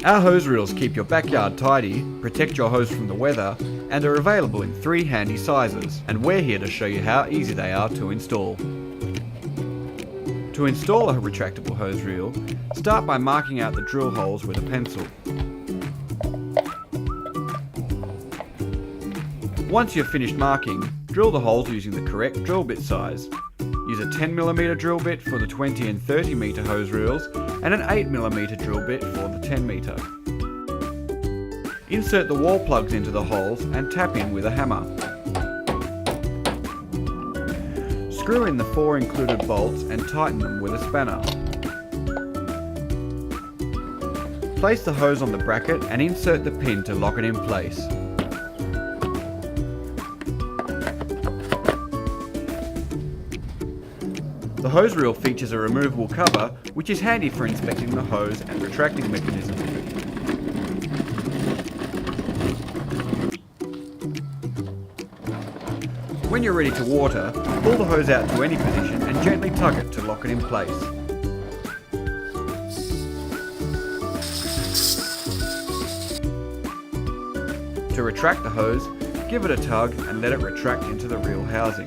Our hose reels keep your backyard tidy, protect your hose from the weather, and are available in 3 handy sizes, and we're here to show you how easy they are to install. To install a retractable hose reel, start by marking out the drill holes with a pencil. Once you've finished marking, drill the holes using the correct drill bit size. Use a 10mm drill bit for the 20 and 30m hose reels and an 8mm drill bit for the 10m. Insert the wall plugs into the holes and tap in with a hammer. Screw in the 4 included bolts and tighten them with a spanner. Place the hose on the bracket and insert the pin to lock it in place. The hose reel features a removable cover, which is handy for inspecting the hose and retracting mechanism. When you're ready to water, pull the hose out to any position and gently tug it to lock it in place. To retract the hose, give it a tug and let it retract into the reel housing.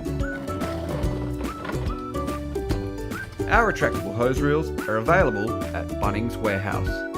Our retractable hose reels are available at Bunnings Warehouse.